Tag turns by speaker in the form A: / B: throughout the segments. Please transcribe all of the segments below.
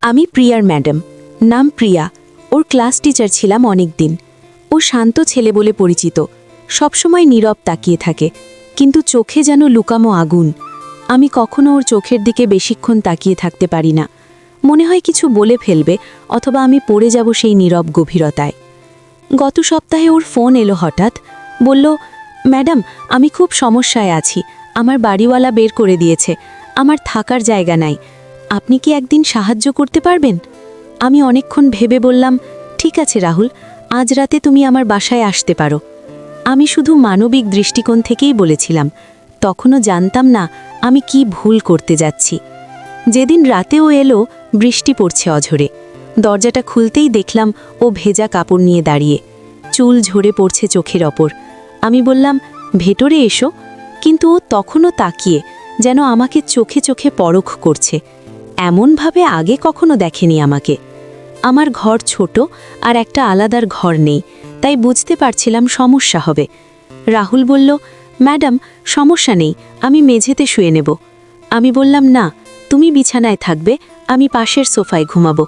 A: আমি প্রিয়ার ম্যাডাম, নাম প্রিয়া। ওর ক্লাস টিচার ছিলাম অনেক দিন। ও শান্ত ছেলে বলে পরিচিত, সবসময় নীরব তাকিয়ে থাকে, কিন্তু চোখে যেন লুকানো আগুন। আমি কখনো ওর চোখের দিকে বেশিক্ষণ তাকিয়ে থাকতে পারি না। মনে হয় কিছু বলে ফেলবে, অথবা আমি পড়ে যাব সেই নীরব গভীরতায়। গত সপ্তাহে ওর ফোন এলো হঠাৎ, বলল, ম্যাডাম আমি খুব সমস্যায় আছি, আমার বাড়িওয়ালা বের করে দিয়েছে, আমার থাকার জায়গা নাই, আপনি কি একদিন সাহায্য করতে পারবেন? আমি অনেকক্ষণ ভেবে বললাম, ঠিক আছে রাহুল, আজ রাতে তুমি আমার বাসায় আসতে পারো। আমি শুধু মানবিক দৃষ্টিকোণ থেকেই বলেছিলাম, তখনও জানতাম না আমি কি ভুল করতে যাচ্ছি। যেদিন রাতে ও এলো, বৃষ্টি পড়ছে অঝরে। দরজাটা খুলতেই দেখলাম ও ভেজা কাপড় নিয়ে দাঁড়িয়ে, চুল ঝরে পড়ছে চোখের ওপর। আমি বললাম, ভেতরে এসো, কিন্তু ও তখনও তাকিয়ে, যেন আমাকে চোখে চোখে পরখ করছে। এমনভাবে আগে কখনো দেখেনি আমাকে। আমার ঘর ছোট আর একটা আলাদার ঘর নেই, তাই বুঝতে পারছিলাম সমস্যা হবে। রাহুল বলল, ম্যাডাম সমস্যা নেই, আমি মেঝেতে শুয়ে নেব। আমি বললাম, না, তুমি বিছানায় থাকবে, আমি পাশের সোফায় ঘুমাবো।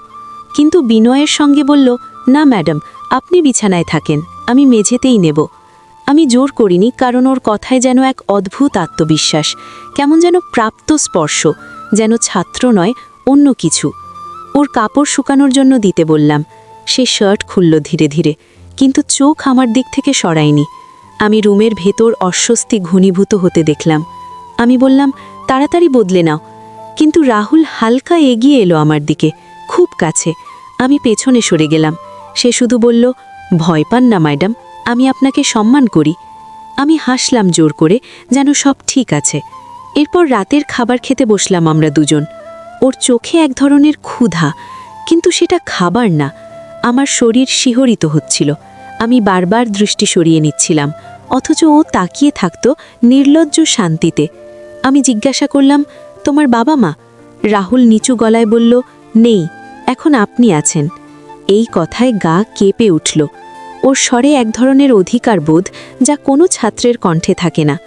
A: কিন্তু বিনয়ের সঙ্গে বলল, না ম্যাডাম, আপনি বিছানায় থাকেন, আমি মেঝেতেই নেব। আমি জোর করিনি, কারণ ওর কথায় যেন এক অদ্ভুত আত্মবিশ্বাস, কেমন যেন প্রাপ্ত স্পর্শ, যেন ছাত্র নয় অন্য কিছু। ওর কাপড় শুকানোর জন্য দিতে বললাম। সে শার্ট খুলল ধীরে ধীরে, কিন্তু চোখ আমার দিক থেকে সরায়নি। আমি রুমের ভেতর অস্বস্তি ঘনীভূত হতে দেখলাম। আমি বললাম, তাড়াতাড়ি বদলে নাও। কিন্তু রাহুল হালকা এগিয়ে এলো আমার দিকে, খুব কাছে। আমি পেছনে সরে গেলাম। সে শুধু বলল, ভয় পান না ম্যাডাম, আমি আপনাকে সম্মান করি। আমি হাসলাম জোর করে, যেন সব ঠিক আছে। এরপর রাতের খাবার খেতে বসলাম আমরা দুজন। ওর চোখে এক ধরনের ক্ষুধা, কিন্তু সেটা খাবার না। আমার শরীর শিহরিত হচ্ছিল। আমি বারবার দৃষ্টি সরিয়ে নিচ্ছিলাম, অথচ ও তাকিয়ে থাকত নির্লজ্জ শান্তিতে। আমি জিজ্ঞাসা করলাম, তোমার বাবা মা? রাহুল নিচু গলায় বলল, নেই, এখন আপনি আছেন। এই কথায় গা কেঁপে উঠল। ওর স্বরে এক ধরনের অধিকার বোধ, যা কোনো ছাত্রের কণ্ঠে থাকে না।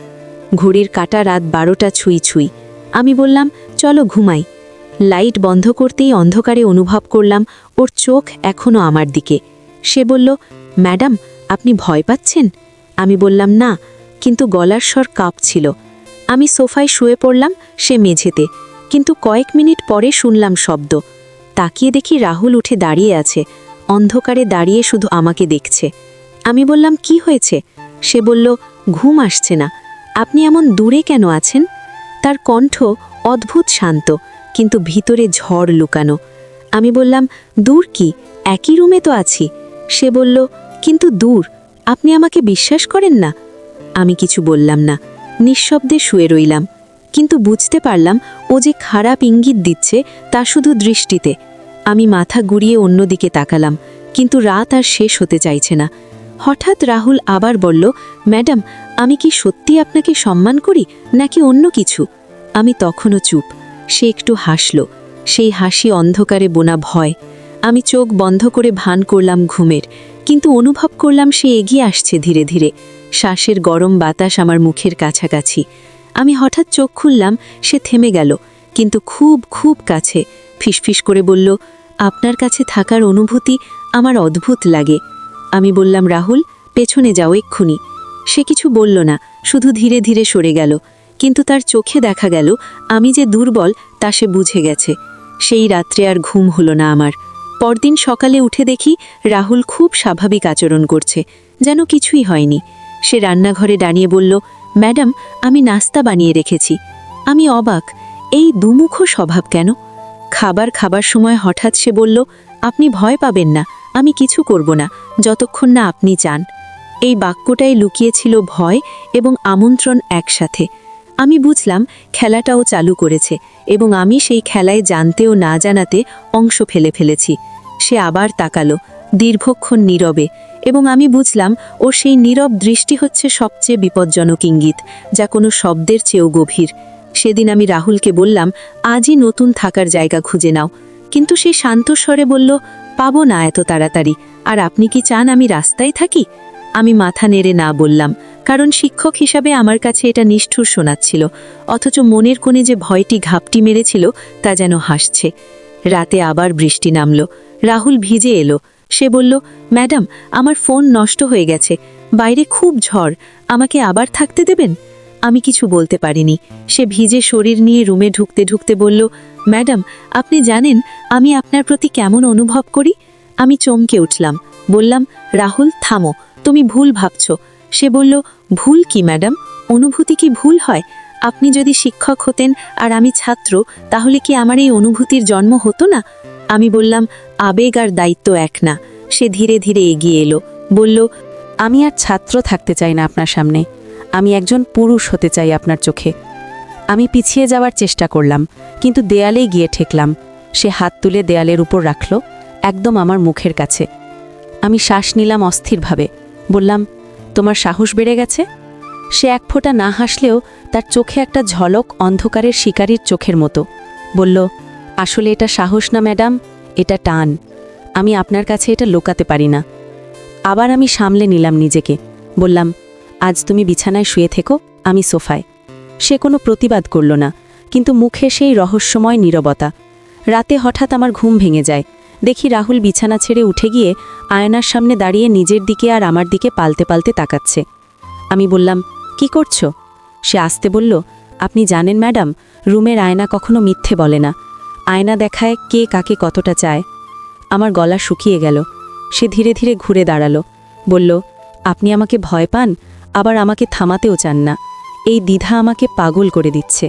A: ঘড়ির কাঁটা রাত 12টা ছুঁই ছুঁই। আমি বললাম, চলো ঘুমাই। লাইট বন্ধ করতেই অন্ধকারে অনুভব করলাম ওর চোখ এখনও আমার দিকে। সে বলল, ম্যাডাম আপনি ভয় পাচ্ছেন? আমি বললাম, না, কিন্তু গলার স্বর কাঁপছিল। আমি সোফায় শুয়ে পড়লাম, সে মেঝেতে। কিন্তু কয়েক মিনিট পরে শুনলাম শব্দ। তাকিয়ে দেখি রাহুল উঠে দাঁড়িয়ে আছে, অন্ধকারে দাঁড়িয়ে শুধু আমাকে দেখছে। আমি বললাম, কি হয়েছে? সে বলল, ঘুম আসছে না। আপনি এমন দূরে কেন আছেন? তার কণ্ঠ অদ্ভুত শান্ত, কিন্তু ভিতরে ঝড় লুকানো। আমি বললাম, দূর কি, একই রুমে তো আছি। সে বলল, কিন্তু দূর, আপনি আমাকে বিশ্বাস করেন না? আমি কিছু বললাম না, নিঃশব্দে শুয়ে রইলাম। কিন্তু বুঝতে পারলাম ও যে খারাপ ইঙ্গিত দিচ্ছে তা শুধু দৃষ্টিতে। আমি মাথা ঘুরিয়ে অন্যদিকে তাকালাম, কিন্তু রাত আর শেষ হতে চাইছে না। হঠাৎ রাহুল আবার বলল, ম্যাডাম আমি কি সত্যি আপনাকে সম্মান করি, নাকি অন্য কিছু? আমি তখনও চুপ। সে একটু হাসল, সেই হাসি অন্ধকারে বোনা ভয়। আমি চোখ বন্ধ করে ভান করলাম ঘুমের, কিন্তু অনুভব করলাম সে এগিয়ে আসছে ধীরে ধীরে। শ্বাসের গরম বাতাস আমার মুখের কাছাকাছি। আমি হঠাৎ চোখ খুললাম, সে থেমে গেল, কিন্তু খুব খুব কাছে। ফিসফিস করে বলল, আপনার কাছে থাকার অনুভূতি আমার অদ্ভুত লাগে। আমি বললাম, রাহুল পেছনে যাও এক্ষুনি। সে কিছু বলল না, শুধু ধীরে ধীরে সরে গেল। কিন্তু তার চোখে দেখা গেল আমি যে দুর্বল তা সে বুঝে গেছে। সেই রাত্রে আর ঘুম হলো না আমার। পরদিন সকালে উঠে দেখি রাহুল খুব স্বাভাবিক আচরণ করছে, যেন কিছুই হয়নি। সে রান্নাঘরে দাঁড়িয়ে বলল, ম্যাডাম আমি নাস্তা বানিয়ে রেখেছি। আমি অবাক, এই দুমুখ স্বভাব কেন? খাবার সময় হঠাৎ সে বলল, আপনি ভয় পাবেন না, আমি কিছু করব না, যতক্ষণ না আপনি চান। এই বাক্যটাই লুকিয়েছিল ভয় এবং আমন্ত্রণ একসাথে। আমি বুঝলাম খেলাটাও চালু করেছে, এবং আমি সেই খেলায় জানতেও না জানাতে অংশ ফেলেছি। সে আবার তাকালো, দীর্ঘক্ষণ নীরবে, এবং আমি বুঝলাম ওর সেই নীরব দৃষ্টি হচ্ছে সবচেয়ে বিপজ্জনক ইঙ্গিত, যা কোনো শব্দের চেয়েও গভীর। সেদিন আমি রাহুলকে বললাম, আজই নতুন থাকার জায়গা খুঁজে নাও। কিন্তু সে শান্ত স্বরে বলল, পাবো না এত তাড়াতাড়ি, আর আপনি কি চান আমি রাস্তায় থাকি? আমি মাথা নেড়ে না বললাম, কারণ শিক্ষক হিসাবে আমার কাছে এটা নিষ্ঠুর শোনাচ্ছিল, অথচ মনের কোণে যে ভয়টি ঘাপটি মেরেছিল তা যেন হাসছে। রাতে আবার বৃষ্টি নামল। রাহুল ভিজে এলো। সে বলল, ম্যাডাম, আমার ফোন নষ্ট হয়ে গেছে, বাইরে খুব ঝড়, আমাকে আবার থাকতে দেবেন? আমি কিছু বলতে পারিনি। সে ভিজে শরীর নিয়ে রুমে ঢুকতে ঢুকতে বলল, ম্যাডাম, আপনি জানেন আমি আপনার প্রতি কেমন অনুভব করি? আমি চমকে উঠলাম। বললাম, রাহুল, থামো, তুমি ভুল ভাবছ। সে বলল, ভুল কি ম্যাডাম? অনুভূতি কি ভুল হয়? আপনি যদি শিক্ষক হতেন আর আমি ছাত্র, তাহলে কি আমার এই অনুভূতির জন্ম হতো না? আমি বললাম, আবেগ আর দায়িত্ব এক না। সে ধীরে ধীরে এগিয়ে এলো, বলল, আমি আর ছাত্র থাকতে চাই না আপনার সামনে, আমি একজন পুরুষ হতে চাই আপনার চোখে। আমি পিছিয়ে যাওয়ার চেষ্টা করলাম, কিন্তু দেয়ালেই গিয়ে ঠেকলাম। সে হাত তুলে দেয়ালের উপর রাখল, একদম আমার মুখের কাছে। আমি শ্বাস নিলাম অস্থিরভাবে। বললাম, তোমার সাহস বেড়ে গেছে? সে এক ফোঁটা না হাসলেও তার চোখে একটা ঝলক অন্ধকারের শিকারীর চোখের মতো। বলল, আসলে এটা সাহস না ম্যাডাম, এটা টান। আমি আপনার কাছে এটা লুকাতে পারি না। আবার আমি সামলে নিলাম নিজেকে। বললাম, আজ তুমি বিছানায় শুয়ে থেকো, আমি সোফায়। সে কোনো প্রতিবাদ করল না, কিন্তু মুখে সেই রহস্যময় নীরবতা। রাতে হঠাৎ আমার ঘুম ভেঙে যায়। দেখি রাহুল বিছানা ছেড়ে উঠে গিয়ে আয়নার সামনে দাঁড়িয়ে নিজের দিকে আর আমার দিকে পাল্টে পাল্টে তাকাচ্ছে। আমি বললাম, কি করছো? সে আস্তে বলল, আপনি জানেন ম্যাডাম, রুমের আয়না কখনো মিথ্যে বলে না। আয়না দেখায় কে কাকে কতটা চায়। আমার গলা শুকিয়ে গেল। সে ধীরে ধীরে ঘুরে দাঁড়ালো। বলল, আপনি আমাকে ভয় পান, আবার আমাকে থামাতেও চান না। এই দ্বিধা আমাকে পাগল করে দিচ্ছে।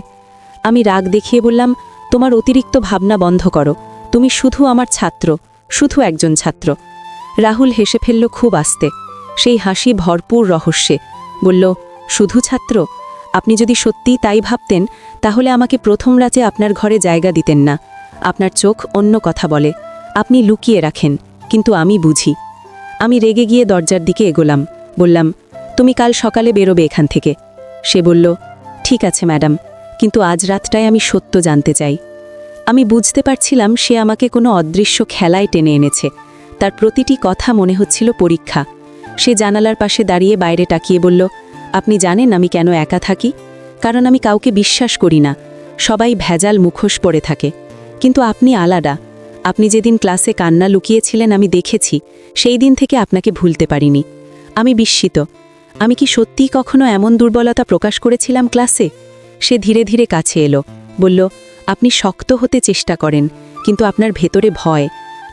A: আমি রাগ দেখিয়ে বললাম, তোমার অতিরিক্ত ভাবনা বন্ধ করো। তুমি শুধু আমার ছাত্র, শুধু একজন ছাত্র। রাহুল হেসে ফেলল খুব আস্তে, সেই হাসি ভরপুর রহস্যে। বলল, শুধু ছাত্র? আপনি যদি সত্যিই তাই ভাবতেন, তাহলে আমাকে প্রথম রাতে আপনার ঘরে জায়গা দিতেন না। আপনার চোখ অন্য কথা বলে, আপনি লুকিয়ে রাখেন, কিন্তু আমি বুঝি। আমি রেগে গিয়ে দরজার দিকে এগোলাম। বললাম, তুমি কাল সকালে বেরোবে এখান থেকে। সে বলল, ঠিক আছে ম্যাডাম, কিন্তু আজ রাতটায় আমি সত্য জানতে চাই। আমি বুঝতে পারছিলাম সে আমাকে কোনো অদৃশ্য খেলায় টেনে এনেছে। তার প্রতিটি কথা মনে হচ্ছিল পরীক্ষা। সে জানালার পাশে দাঁড়িয়ে বাইরে তাকিয়ে বলল, আপনি জানেন আমি কেন একা থাকি? কারণ আমি কাউকে বিশ্বাস করি না। সবাই ভেজাল মুখোশ পরে থাকে, কিন্তু আপনি আলাদা। আপনি যেদিন ক্লাসে কান্না লুকিয়েছিলেন আমি দেখেছি, সেই দিন থেকে আপনাকে ভুলতে পারিনি। আমি বিস্মিত। আমি কি সত্যিই কখনো এমন দুর্বলতা প্রকাশ করেছিলাম ক্লাসে? সে ধীরে ধীরে কাছে এলো, বলল, আপনি শক্ত হতে চেষ্টা করেন, কিন্তু আপনার ভেতরে ভয়।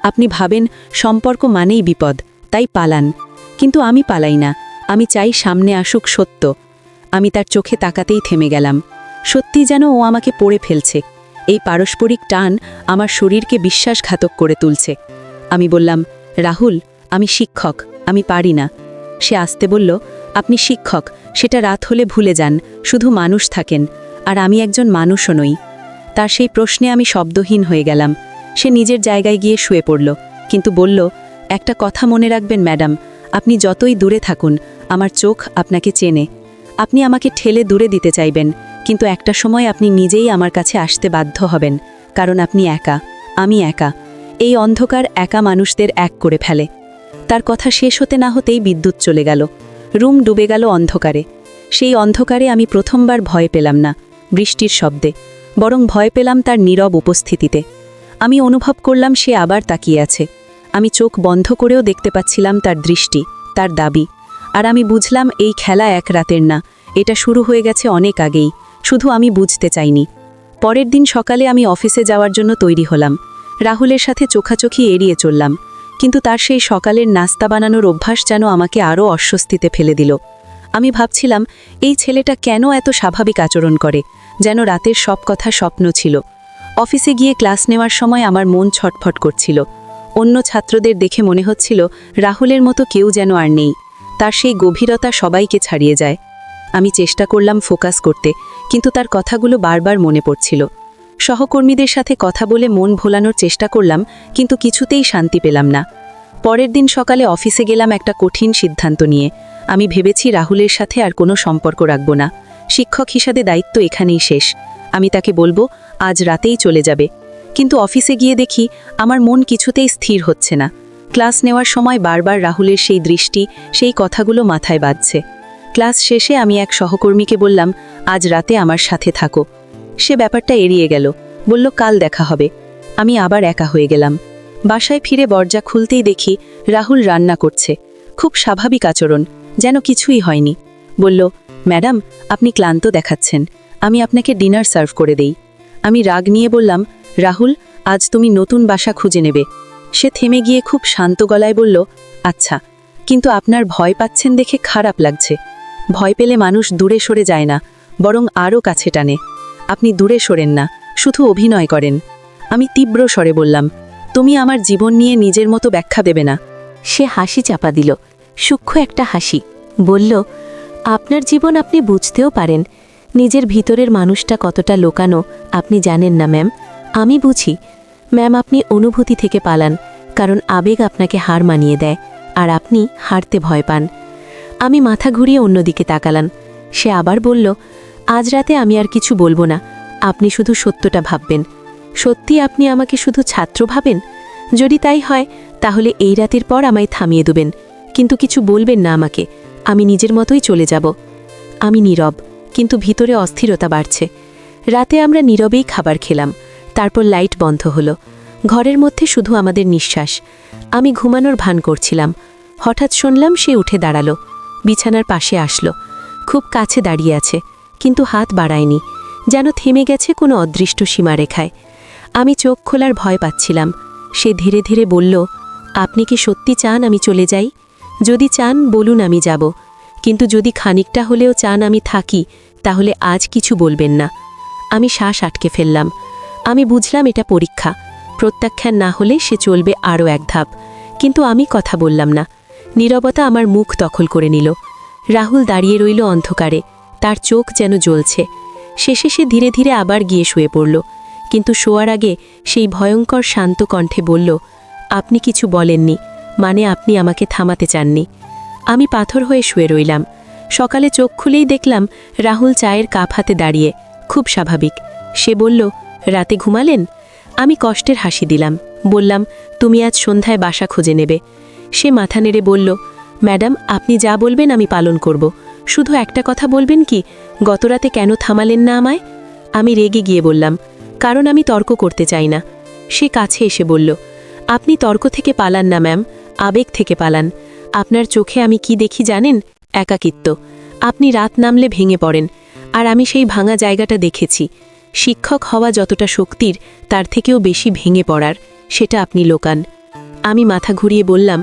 A: আপনি ভাবেন সম্পর্ক মানেই বিপদ, তাই পালান। কিন্তু আমি পালাই না, আমি চাই সামনে আসুক সত্য। আমি তার চোখে তাকাতেই থেমে গেলাম। সত্যি যেন ও আমাকে পড়ে ফেলছে। এই পারস্পরিক টান আমার শরীরকে বিশ্বাসঘাতক করে তুলছে। আমি বললাম, রাহুল, আমি শিক্ষক, আমি পারি না। সে আস্তে বলল, আপনি শিক্ষক, সেটা রাত হলে ভুলে যান, শুধু মানুষ থাকেন, আর আমি একজন মানুষও নই। তার সেই প্রশ্নে আমি শব্দহীন হয়ে গেলাম। সে নিজের জায়গায় গিয়ে শুয়ে পড়ল, কিন্তু বলল, একটা কথা মনে রাখবেন ম্যাডাম, আপনি যতই দূরে থাকুন, আমার চোখ আপনাকে চেনে। আপনি আমাকে ঠেলে দূরে দিতে চাইবেন, কিন্তু একটা সময় আপনি নিজেই আমার কাছে আসতে বাধ্য হবেন, কারণ আপনি একা, আমি একা। এই অন্ধকার একা মানুষদের এক করে ফেলে। তার কথা শেষ হতে না হতেই বিদ্যুৎ চলে গেল। রুম ডুবে গেল অন্ধকারে। সেই অন্ধকারে আমি প্রথমবার ভয় পেলাম না বৃষ্টির শব্দে, বরং ভয় পেলাম তার নীরব উপস্থিতিতে। আমি অনুভব করলাম সে আবার তাকিয়ে আছে। আমি চোখ বন্ধ করেও দেখতে পাচ্ছিলাম তার দৃষ্টি, তার দাবি। আর আমি বুঝলাম এই খেলা এক রাতের না, এটা শুরু হয়ে গেছে অনেক আগেই, শুধু আমি বুঝতে চাইনি। পরের দিন সকালে আমি অফিসে যাওয়ার জন্য তৈরি হলাম। রাহুলের সাথে চোখাচোখি এড়িয়ে চললাম, কিন্তু তার সেই সকালের নাস্তা বানানোর অভ্যাস যেন আমাকে আরও অস্বস্তিতে ফেলে দিল। আমি ভাবছিলাম, এই ছেলেটা কেন এত স্বাভাবিক আচরণ করে, যেন রাতের সব কথা স্বপ্ন ছিল। অফিসে গিয়ে ক্লাস নেওয়ার সময় আমার মন ছটফট করছিল। অন্য ছাত্রদের দেখে মনে হচ্ছিল রাহুলের মতো কেউ যেন আর নেই। তার সেই গভীরতা সবাইকে ছাড়িয়ে যায়। আমি চেষ্টা করলাম ফোকাস করতে, কিন্তু তার কথাগুলো বারবার মনে পড়ছিল। সহকর্মীদের সাথে কথা বলে মন ভোলানোর চেষ্টা করলাম, কিন্তু কিছুতেই শান্তি পেলাম না। পরের দিন সকালে অফিসে গেলাম একটা কঠিন সিদ্ধান্ত নিয়ে। আমি ভেবেছি রাহুলের সাথে আর কোনো সম্পর্ক রাখব না। শিক্ষক হিসাবে দায়িত্ব এখানেই শেষ। আমি তাকে বলবো আজ রাতেই চলে যাবে। কিন্তু অফিসে গিয়ে দেখি আমার মন কিছুতেই স্থির হচ্ছে না। ক্লাস নেওয়ার সময় বারবার রাহুলের সেই দৃষ্টি, সেই কথাগুলো মাথায় বাজছে। ক্লাস শেষে আমি এক সহকর্মীকে বললাম, আজ রাতে আমার সাথে থাকো। সে ব্যাপারটা এড়িয়ে গেল, বলল কাল দেখা হবে। আমি আবার একা হয়ে গেলাম। বাসায় ফিরে দরজা খুলতেই দেখি রাহুল রান্না করছে। খুব স্বাভাবিক আচরণ, যেন কিছুই হয়নি। বলল, ম্যাডাম, আপনি ক্লান্ত দেখাচ্ছেন, আমি আপনাকে ডিনার সার্ভ করে দেই। আমি রাগ নিয়ে বললাম, রাহুল, আজ তুমি নতুন বাসা খুঁজে নেবে। সে থেমে গিয়ে খুব শান্ত গলায় বলল, আচ্ছা, কিন্তু আপনার ভয় পাচ্ছেন দেখে খারাপ লাগছে। ভয় পেলে মানুষ দূরে সরে যায় না, বরং আরও কাছে টানে। আপনি দূরে সরেন না, শুধু অভিনয় করেন। আমি তীব্র স্বরে বললাম, তুমি আমার জীবন নিয়ে নিজের মতো ব্যাখ্যা দেবে না। সে হাসি চাপা দিল, সূক্ষ্ম একটা হাসি। বলল, আপনার জীবন আপনি বুঝতেও পারেন, নিজের ভিতরের মানুষটা কতটা লোকানো আপনি জানেন না ম্যাম। আমি বুঝি ম্যাম, আপনি অনুভূতি থেকে পালান, কারণ আবেগ আপনাকে হার মানিয়ে দেয়, আর আপনি হারতে ভয় পান। আমি মাথা ঘুরিয়ে অন্যদিকে তাকালাম। সে আবার বলল, আজ রাতে আমি আর কিছু বলবো না, আপনি শুধু সত্যটা ভাববেন। সত্যি আপনি আমাকে শুধু ছাত্র ভাবেন? যদি তাই হয় তাহলে এই রাতের পর আমায় থামিয়ে দেবেন, কিন্তু কিছু বলবেন না আমাকে, আমি নিজের মতোই চলে যাব। আমি নীরব, কিন্তু ভিতরে অস্থিরতা বাড়ছে। রাতে আমরা নীরবেই খাবার খেলাম, তারপর লাইট বন্ধ হলো। ঘরের মধ্যে শুধু আমাদের নিঃশ্বাস। আমি ঘুমানোর ভান করছিলাম। হঠাৎ শুনলাম সে উঠে দাঁড়ালো, বিছানার পাশে আসলো। খুব কাছে দাঁড়িয়ে আছে, কিন্তু হাত বাড়ায়নি, যেন থেমে গেছে কোনো অদৃষ্ট সীমারেখায়। আমি চোখ খোলার ভয় পাচ্ছিলাম। সে ধীরে ধীরে বলল, আপনি কি সত্যি চান আমি চলে যাই? যদি চান বলুন, আমি যাব, কিন্তু যদি খানিকটা হলেও চান আমি থাকি, তাহলে আজ কিছু বলবেন না। আমি শ্বাস আটকে ফেললাম। আমি বুঝলাম এটা পরীক্ষা, প্রত্যাখ্যান না হলে সে চলবে আরও এক ধাপ। কিন্তু আমি কথা বললাম না। নীরবতা আমার মুখ দখল করে নিল। রাহুল দাঁড়িয়ে রইল অন্ধকারে, তার চোখ যেন জ্বলছে। শেষে সে ধীরে ধীরে আবার গিয়ে শুয়ে পড়ল, কিন্তু শোয়ার আগে সেই ভয়ঙ্কর শান্ত কণ্ঠে বলল, আপনি কিছু বলেননি, মানে আপনি আমাকে থামাতে চাননি। আমি পাথর হয়ে শুয়ে রইলাম। সকালে চোখ খুলেই দেখলাম রাহুল চায়ের কাপ হাতে দাঁড়িয়ে, খুব স্বাভাবিক। সে বলল, রাতে ঘুমালেন? আমি কষ্টের হাসি দিলাম, বললাম, তুমি আজ সন্ধ্যায় বাসা খুঁজে নেবে। সে মাথা নেড়ে বলল, ম্যাডাম, আপনি যা বলবেন আমি পালন করব, শুধু একটা কথা বলবেন কি, গতরাতে কেন থামালেন না আমায়? আমি রেগে গিয়ে বললাম, কারণ আমি তর্ক করতে চাই না। সে কাছে এসে বলল, আপনি তর্ক থেকে পালান না ম্যাম, আবেগ থেকে পালান। আপনার চোখে আমি কি দেখি জানেন? একাকিত্ব। আপনি রাত নামলে ভেঙে পড়েন, আর আমি সেই ভাঙা জায়গাটা দেখেছি। শিক্ষক হওয়া যতটা শক্তির, তার থেকেও বেশি ভেঙে পড়ার, সেটা আপনি লোকান। আমি মাথা ঘুরিয়ে বললাম,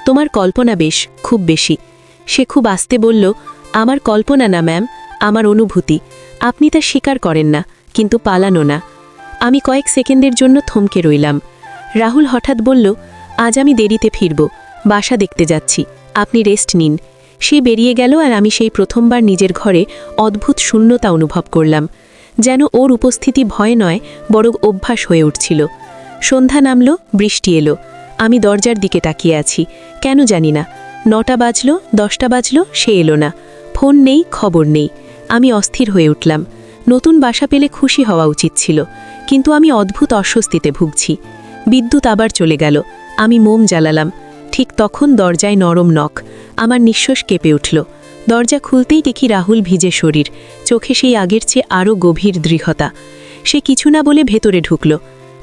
A: তোমার কল্পনা বেশ, খুব বেশি। সে খুব আস্তে বলল, আমার কল্পনা না ম্যাম, আমার অনুভূতি। আপনি তা স্বীকার করেন না, কিন্তু পালানো না। আমি কয়েক সেকেন্ডের জন্য থমকে রইলাম। রাহুল হঠাৎ বলল, আজ আমি দেরিতে ফিরব, বাসা দেখতে যাচ্ছি, আপনি রেস্ট নিন। সে বেরিয়ে গেল, আর আমি সেই প্রথমবার নিজের ঘরে অদ্ভুত শূন্যতা অনুভব করলাম, যেন ওর উপস্থিতি ভয় নয়, বরং অভ্যাস হয়ে উঠছিল। সন্ধ্যা নামল, বৃষ্টি এলো। আমি দরজার দিকে তাকিয়ে আছি, কেন জানি না। 9টা বাজল, 10টা বাজল, সে এলো না। ফোন নেই, খবর নেই। আমি অস্থির হয়ে উঠলাম। নতুন বাসা পেলে খুশি হওয়া উচিত ছিল, কিন্তু আমি অদ্ভুত অস্বস্তিতে ভুগছি। বিদ্যুৎ আবার চলে গেল। আমি মোম জ্বালালাম। ঠিক তখন দরজায় নরম নখ। আমার নিঃশ্বাস কেঁপে উঠল। দরজা খুলতেই দেখি রাহুল ভিজে শরীর, চোখে সেই আগের চেয়ে আরও গভীর দৃঢ়তা। সে কিছু না বলে ভেতরে ঢুকল।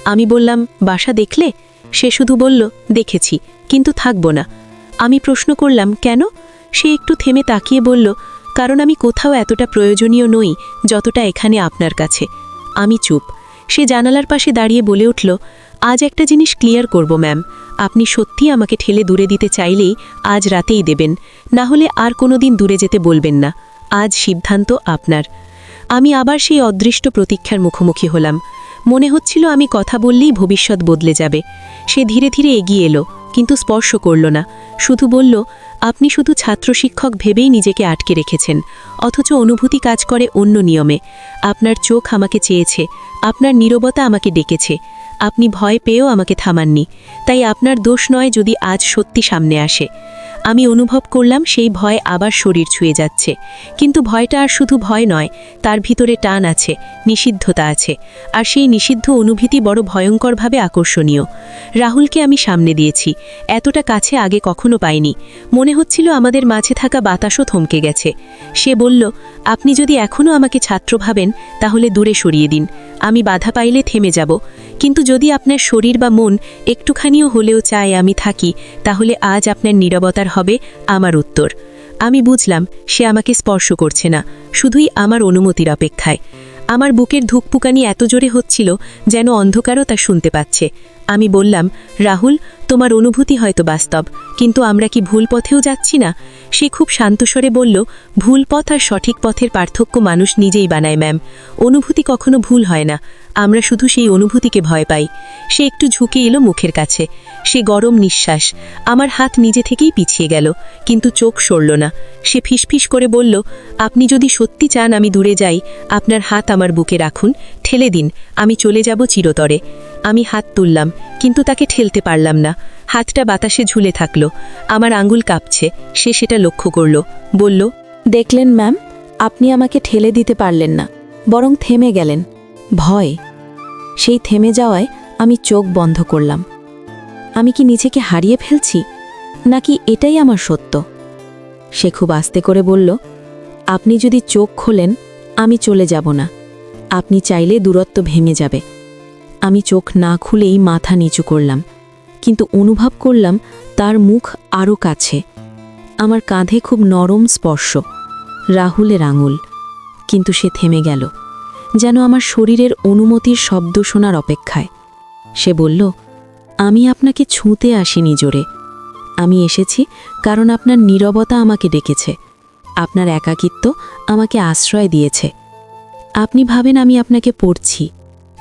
A: আমি বললাম, বাসা দেখলে? সে শুধু বলল, দেখেছি, কিন্তু থাকব না। আমি প্রশ্ন করলাম, কেন? সে একটু থেমে তাকিয়ে বলল, কারণ আমি কোথাও এতটা প্রয়োজনীয় নই যতটা এখানে আপনার কাছে। আমি চুপ। সে জানালার পাশে দাঁড়িয়ে বলে উঠল, আজ একটা জিনিস ক্লিয়ার করব ম্যাম, আপনি সত্যি আমাকে ঠেলে দূরে দিতে চাইলেই আজ রাতেই দেবেন, না হলে আর কোনো দিন দূরে যেতে বলবেন না। আজ সিদ্ধান্ত আপনার। আমি আবার সেই অদৃষ্ট প্রতীক্ষার মুখোমুখি হলাম। মনে হচ্ছিল আমি কথা বললেই ভবিষ্যৎ বদলে যাবে। সে ধীরে ধীরে এগিয়ে এলো, কিন্তু স্পর্শ করল না, শুধু বলল, আপনি শুধু ছাত্র শিক্ষক ভেবেই নিজেকে আটকে রেখেছেন, অথচ অনুভূতি কাজ করে অন্য নিয়মে। আপনার চোখ আমাকে চেয়েছে, আপনার নীরবতা আমাকে ডেকেছে, আপনি ভয় পেয়েও আমাকে থামাননি। তাই আপনার দোষ নয় যদি আজ সত্যি সামনে আসে। আমি অনুভব করলাম সেই ভয় আবার শরীর ছুঁয়ে যাচ্ছে, কিন্তু ভয়টা আর শুধু ভয় নয়, তার ভিতরে টান আছে, নিষিদ্ধতা আছে, আর সেই নিষিদ্ধ অনুভূতি বড় ভয়ঙ্করভাবে আকর্ষণীয়। রাহুলকে আমি সামনে দিয়েছি, এতটা কাছে আগে কখনো পাইনি। মনে হচ্ছিল আমাদের মাঝে থাকা বাতাসও থমকে গেছে। সে বলল, আপনি যদি এখনও আমাকে ছাত্র ভাবেন তাহলে দূরে সরিয়ে দিন, আমি বাধা পাইলে থেমে যাব, কিন্তু যদি আপনার শরীর বা মন একটুখানিও হলেও চায় আমি থাকি, তাহলে আজ আপনার নীরবতার হবে আমার উত্তর। আমি বুঝলাম সে আমাকে স্পর্শ করছে না, শুধুই আমার অনুমতির অপেক্ষায়। আমার বুকের ধুকপুকানি এত জোরে হচ্ছিল যেন অন্ধকারও তা শুনতে পাচ্ছে। আমি বললাম, রাহুল, তোমার অনুভূতি হয়তো বাস্তব, কিন্তু আমরা কি ভুল পথেও যাচ্ছি না? সে খুব শান্তস্বরে বলল, ভুল পথ আর সঠিক পথের পার্থক্য মানুষ নিজেই বানায় ম্যাম। অনুভূতি কখনো ভুল হয় না, আমরা শুধু সেই অনুভূতিকে ভয় পাই। সে একটু ঝুঁকে এলো মুখের কাছে। সে গরম নিঃশ্বাস। আমার হাত নিজে থেকেই পিছিয়ে গেল, কিন্তু চোখ সরল না। সে ফিসফিস করে বলল, আপনি যদি সত্যি চান আমি দূরে যাই, আপনার হাত আমার বুকে রাখুন, ঠেলে দিন, আমি চলে যাব চিরতরে। আমি হাত তুললাম, কিন্তু তাকে ঠেলতে পারলাম না। হাতটা বাতাসে ঝুলে থাকলো। আমার আঙুল কাঁপছে। সে সেটা লক্ষ্য করল, বলল,
B: দেখলেন ম্যাম, আপনি আমাকে ঠেলে দিতে পারলেন না, বরং থেমে গেলেন। ভয়। সেই থেমে যাওয়ায় আমি চোখ বন্ধ করলাম। আমি কি নিজেকে হারিয়ে ফেলছি, নাকি এটাই আমার সত্য? সে খুব আস্তে করে বলল, আপনি যদি চোখ খোলেন আমি চলে যাব না, আপনি চাইলে দূরত্ব ভেঙে যাবে। আমি চোখ না খুলেই মাথা নিচু করলাম, কিন্তু অনুভব করলাম তার মুখ আরও কাছে। আমার কাঁধে খুব নরম স্পর্শ, রাহুলের আঙুল। কিন্তু সে থেমে গেল, যেন আমার শরীরের অনুমতির শব্দ শোনার অপেক্ষায়। সে বলল, আমি আপনাকে ছুঁতে আসিনি জোরে, আমি এসেছি কারণ আপনার নীরবতা আমাকে ডেকেছে, আপনার একাকিত্ব আমাকে আশ্রয় দিয়েছে। আপনি ভাবেন আমি আপনাকে পড়ছি,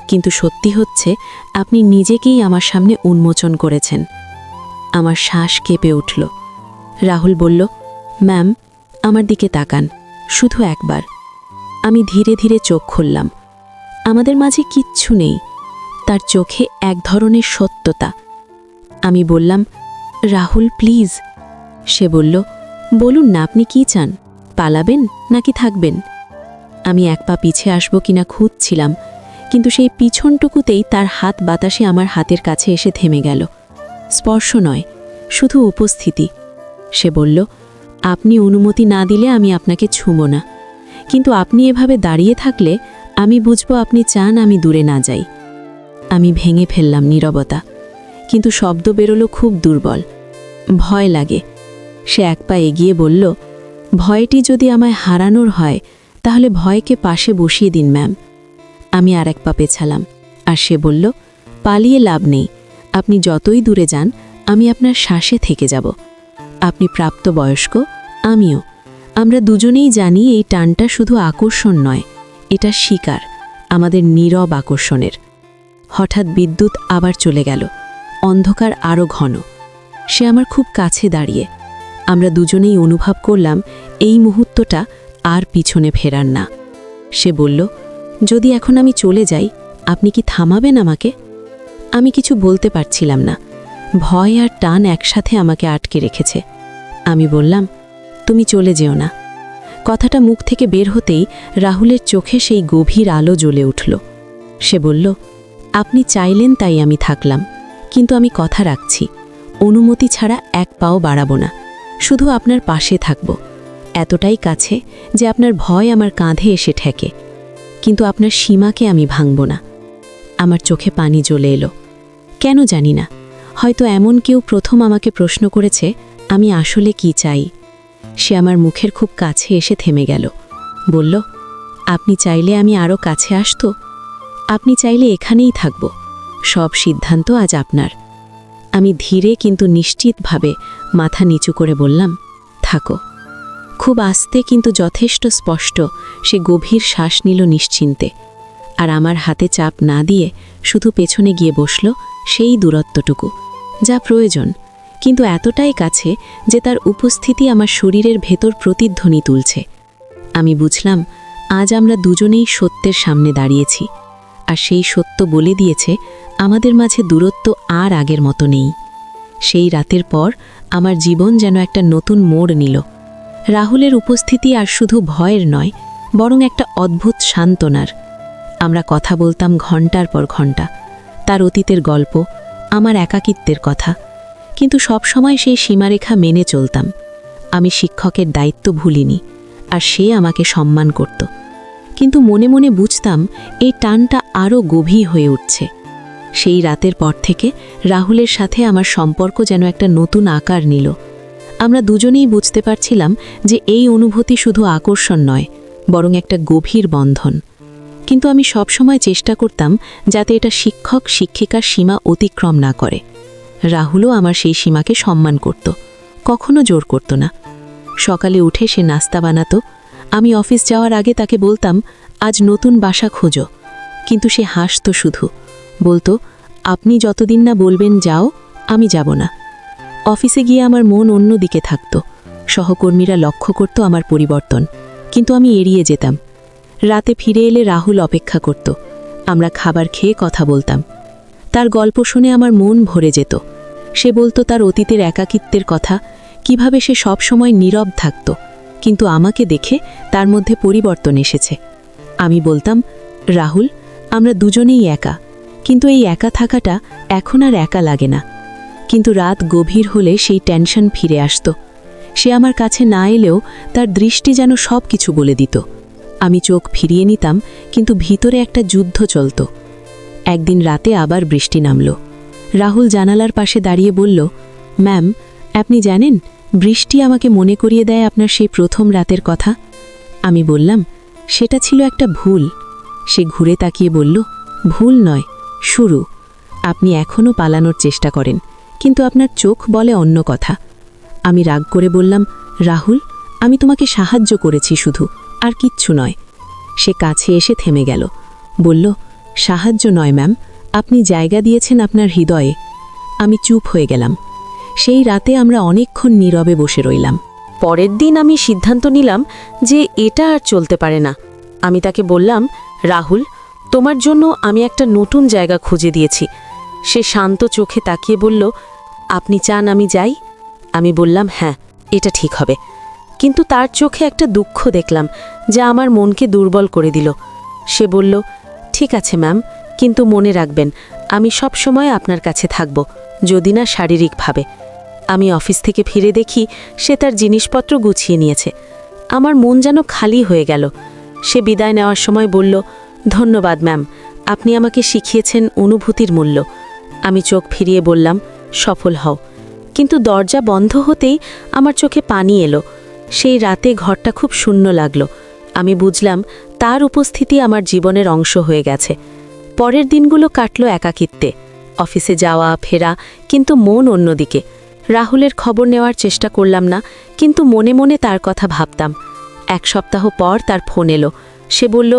B: কিন্তু সত্যি হচ্ছে আপনি নিজেকেই আমার সামনে উন্মোচন করেছেন। আমার শ্বাস কেঁপে উঠল। রাহুল বলল, ম্যাম, আমার দিকে তাকান, শুধু একবার। আমি ধীরে ধীরে চোখ খুললাম। আমাদের মাঝে কিচ্ছু নেই, তার চোখে এক ধরনের সত্যতা। আমি বললাম, রাহুল প্লিজ। সে বলল, বলুন না আপনি কি চান, পালাবেন নাকি থাকবেন? আমি এক পা পিছে আসবো কিনা খুঁজছিলাম, কিন্তু সেই পিছনটুকুতেই তার হাত বাতাসে আমার হাতের কাছে এসে থেমে গেল। স্পর্শ নয়, শুধু উপস্থিতি। সে বলল, আপনি অনুমতি না দিলে আমি আপনাকে ছুঁবো না, কিন্তু আপনি এভাবে দাঁড়িয়ে থাকলে আমি বুঝব আপনি চান আমি দূরে না যাই। আমি ভেঙে ফেললাম নীরবতা, কিন্তু শব্দ বেরোলো খুব দুর্বল। ভয় লাগে। সে এক পা এগিয়ে বলল, ভয়টি যদি আমায় হারানোর হয় তাহলে ভয়কে পাশে বসিয়ে দিন ম্যাম। আমি আর এক পা পেছালাম, আর সে বলল, পালিয়ে লাভ নেই, আপনি যতই দূরে যান আমি আপনার শ্বাসে থেকে যাব। আপনি প্রাপ্তবয়স্ক, আমিও। আমরা দুজনেই জানি এই টানটা শুধু আকর্ষণ নয়, এটা শিকার, আমাদের নীরব আকর্ষণের। হঠাৎ বিদ্যুৎ আবার চলে গেল, অন্ধকার আরও ঘন। সে আমার খুব কাছে দাঁড়িয়ে। আমরা দুজনেই অনুভব করলাম এই মুহূর্তটা আর পিছনে ফেরার না। সে বলল, যদি এখন আমি চলে যাই আপনি কি থামাবেন আমাকে? আমি কিছু বলতে পারছিলাম না, ভয় আর টান একসাথে আমাকে আটকে রেখেছে। আমি বললাম, তুমি চলে যেও না। কথাটা মুখ থেকে বের হতেই রাহুলের চোখে সেই গভীর আলো জ্বলে উঠল। সে বলল, আপনি চাইলেন তাই আমি থাকলাম, কিন্তু আমি কথা রাখছি, অনুমতি ছাড়া এক পাও বাড়াবো না, শুধু আপনার পাশে থাকব, এতটাই কাছে যে আপনার ভয় আমার কাঁধে এসে ঠেকে, কিন্তু আপনার সীমাকে আমি ভাঙব না। আমার চোখে পানি জ্বলে এলো। কেন জানি না, হয়তো এমন কেউ প্রথম আমাকে প্রশ্ন করেছে আমি আসলে কি চাই। সে আমার মুখের খুব কাছে এসে থেমে গেল, বলল, আপনি চাইলে আমি আরও কাছে আসতো, আপনি চাইলে এখানেই থাকব, সব সিদ্ধান্ত আজ আপনার। আমি ধীরে কিন্তু নিশ্চিতভাবে মাথা নিচু করে বললাম, থাকো। খুব আস্তে কিন্তু যথেষ্ট স্পষ্ট সে গভীর শ্বাস নিল নিশ্চিন্তে, আর আমার হাতে চাপ না দিয়ে শুধু পেছনে গিয়ে বসল সেই দূরত্বটুকু যা প্রয়োজন, কিন্তু এতটাই কাছে যে তার উপস্থিতি আমার শরীরের ভেতর প্রতিধ্বনি তুলছে। আমি বুঝলাম আজ আমরা দুজনেই সত্যের সামনে দাঁড়িয়েছি, আর সেই সত্য বলে দিয়েছে আমাদের মাঝে দূরত্ব আর আগের মতো নেই। সেই রাতের পর আমার জীবন যেন একটা নতুন মোড় নিল। রাহুলের উপস্থিতি আর শুধু ভয়ের নয়, বরং একটা অদ্ভুত সান্ত্বনার। আমরা কথা বলতাম ঘন্টার পর ঘন্টা, তার অতীতের গল্প, আমার একাকিত্বের কথা, কিন্তু সব সময় সেই সীমারেখা মেনে চলতাম। আমি শিক্ষকের দায়িত্ব ভুলিনি, আর সে আমাকে সম্মান করত, কিন্তু মনে মনে বুঝতাম এই টানটা আরও গভীর হয়ে উঠছে।
A: সেই রাতের পর থেকে রাহুলের সাথে আমার সম্পর্ক যেন একটা নতুন আকার নিল। আমরা দুজনেই বুঝতে পারছিলাম যে এই অনুভূতি শুধু আকর্ষণ নয়, বরং একটা গভীর বন্ধন। কিন্তু আমি সবসময় চেষ্টা করতাম যাতে এটা শিক্ষক শিক্ষিকার সীমা অতিক্রম না করে। রাহুলও আমার সেই সীমাকে সম্মান করত, কখনো জোর করত না। সকালে উঠে সে নাস্তা বানাতো, আমি অফিস যাওয়ার আগে তাকে বলতাম, আজ নতুন বাসা খোঁজো। কিন্তু সে হাসত শুধু, বলতো, আপনি যতদিন না বলবেন যাও, আমি যাব না। অফিসে গিয়ে আমার মন অন্যদিকে থাকত। সহকর্মীরা লক্ষ্য করত আমার পরিবর্তন, কিন্তু আমি এড়িয়ে যেতাম। রাতে ফিরে এলে রাহুল অপেক্ষা করত। আমরা খাবার খেয়ে কথা বলতাম। তার গল্প শুনে আমার মন ভরে যেত। সে বলতো তার অতীতের একাকিত্বের কথা, কিভাবে সে সব সময় নীরব থাকত, কিন্তু আমাকে দেখে তার মধ্যে পরিবর্তন এসেছে। আমি বলতাম, রাহুল, আমরা দুজনেই একা, কিন্তু এই একা থাকাটা এখন আর একা লাগে না। কিন্তু রাত গভীর হলে সেই টেনশন ফিরে আসত। সে আমার কাছে না এলেও তার দৃষ্টি যেন সব কিছু বলে দিত। আমি চোখ ফিরিয়ে নিতাম, কিন্তু ভিতরে একটা যুদ্ধ চলত। একদিন রাতে আবার বৃষ্টি নামল। রাহুল জানালার পাশে দাঁড়িয়ে বলল, ম্যাম, আপনি জানেন, বৃষ্টি আমাকে মনে করিয়ে দেয় আপনার সেই প্রথম রাতের কথা। আমি বললাম, সেটা ছিল একটা ভুল। সে ঘুরে তাকিয়ে বলল, ভুল নয়, শুরু। আপনি এখনও পালানোর চেষ্টা করেন, কিন্তু আপনার চোখ বলে অন্য কথা। আমি রাগ করে বললাম, রাহুল, আমি তোমাকে সাহায্য করেছি শুধু, আর কিচ্ছু নয়। সে কাছে এসে থেমে গেল, বলল, সাহায্য নয় ম্যাম, আপনি জায়গা দিয়েছেন আপনার হৃদয়ে। আমি চুপ হয়ে গেলাম। সেই রাতে আমরা অনেকক্ষণ নীরবে বসে রইলাম।
B: পরের দিন আমি সিদ্ধান্ত নিলাম যে এটা আর চলতে পারে না। আমি তাকে বললাম, রাহুল, তোমার জন্য আমি একটা নতুন জায়গা খুঁজে দিয়েছি। সে শান্ত চোখে তাকিয়ে বলল, আপনি চান আমি যাই? আমি বললাম, হ্যাঁ, এটা ঠিক হবে। কিন্তু তার চোখে একটা দুঃখ দেখলাম, যা আমার মনকে দুর্বল করে দিল। সে বলল, ঠিক আছে ম্যাম, কিন্তু মনে রাখবেন, আমি সব সময় আপনার কাছে থাকব, যদি না শারীরিকভাবে। আমি অফিস থেকে ফিরে দেখি সে তার জিনিসপত্র গুছিয়ে নিয়েছে। আমার মন যেন খালি হয়ে গেল। সে বিদায় নেওয়ার সময় বলল, ধন্যবাদ ম্যাম, আপনি আমাকে শিখিয়েছেন অনুভূতির মূল্য। আমি চোখ ফিরিয়ে বললাম, সফল হও। কিন্তু দরজা বন্ধ হতেই আমার চোখে পানি এলো। সেই রাতে ঘরটা খুব শূন্য লাগলো। আমি বুঝলাম তার উপস্থিতি আমার জীবনের অংশ হয়ে গেছে। পরের দিনগুলো কাটল একাকিত্বে, অফিসে যাওয়া ফেরা, কিন্তু মন অন্যদিকে। রাহুলের খবর নেওয়ার চেষ্টা করলাম না, কিন্তু মনে মনে তার কথা ভাবতাম। এক সপ্তাহ পর তার ফোন এলো। সে বলল,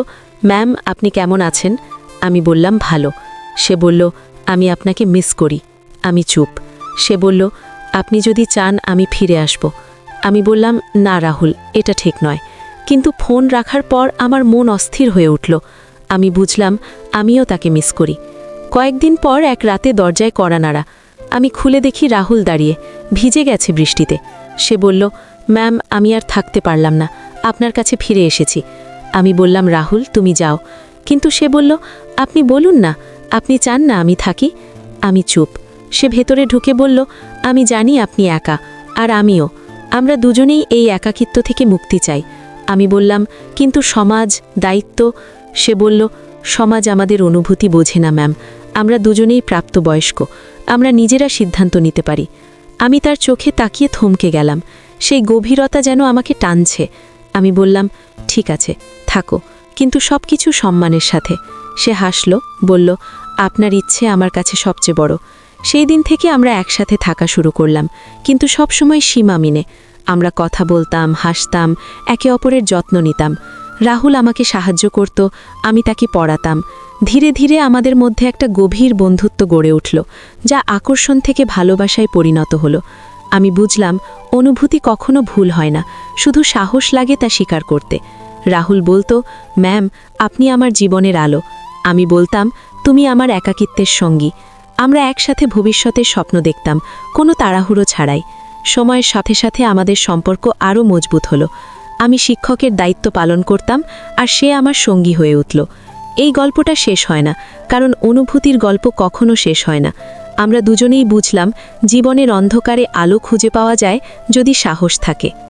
B: ম্যাম, আপনি কেমন আছেন? আমি বললাম, ভালো। সে বলল, আমি আপনাকে মিস করি। আমি চুপ। সে বলল, আপনি যদি চান আমি ফিরে আসব। আমি বললাম, না রাহুল, এটা ঠিক নয়। কিন্তু ফোন রাখার পর আমার মন অস্থির হয়ে উঠল। আমি বুঝলাম আমিও তাকে মিস করি। কয়েকদিন পর এক রাতে দরজায় কড়া নাড়া। আমি খুলে দেখি রাহুল দাঁড়িয়ে, ভিজে গেছে বৃষ্টিতে। সে বলল, ম্যাম, আমি আর থাকতে পারলাম না, আপনার কাছে ফিরে এসেছি। আমি বললাম, রাহুল, তুমি যাও। কিন্তু সে বলল, আপনি বলুন না, আপনি চান না আমি থাকি? আমি চুপ। সে ভেতরে ঢুকে বলল, আমি জানি আপনি একা, আর আমিও। আমরা দুজনেই এই একাকিত্ব থেকে মুক্তি চাই। আমি বললাম, কিন্তু সমাজ, দায়িত্ব। সে বলল, সমাজ আমাদের অনুভূতি বোঝে না ম্যাম, আমরা দুজনেই প্রাপ্তবয়স্ক, আমরা নিজেরা সিদ্ধান্ত নিতে পারি। আমি তার চোখে তাকিয়ে থমকে গেলাম। সেই গভীরতা যেন আমাকে টানছে। আমি বললাম, ঠিক আছে, থাকো, কিন্তু সব কিছু সম্মানের সাথে। সে হাসল, বলল, আপনার ইচ্ছে আমার কাছে সবচেয়ে বড়। সেই দিন থেকে আমরা একসাথে থাকা শুরু করলাম, কিন্তু সব সময় সীমা মেনে। আমরা কথা বলতাম, হাসতাম, একে অপরের যত্ন নিতাম। রাহুল আমাকে সাহায্য করত, আমি তাকে পড়াতাম। ধীরে ধীরে আমাদের মধ্যে একটা গভীর বন্ধুত্ব গড়ে উঠল, যা আকর্ষণ থেকে ভালোবাসায় পরিণত হলো। আমি বুঝলাম অনুভূতি কখনো ভুল হয় না, শুধু সাহস লাগে তা স্বীকার করতে। রাহুল বলতো, ম্যাম, আপনি আমার জীবনের আলো। আমি বলতাম, তুমি আমার একাকিত্বের সঙ্গী। আমরা একসাথে ভবিষ্যতের স্বপ্ন দেখতাম, কোনো তাড়াহুড়ো ছাড়াই। সময়ের সাথে সাথে আমাদের সম্পর্ক আরও মজবুত হলো। আমি শিক্ষকের দায়িত্ব পালন করতাম, আর সে আমার সঙ্গী হয়ে উঠল। এই গল্পটা শেষ হয় না, কারণ অনুভূতির গল্প কখনো শেষ হয় না। আমরা দুজনেই বুঝলাম জীবনের অন্ধকারে আলো খুঁজে পাওয়া যায় যদি সাহস থাকে।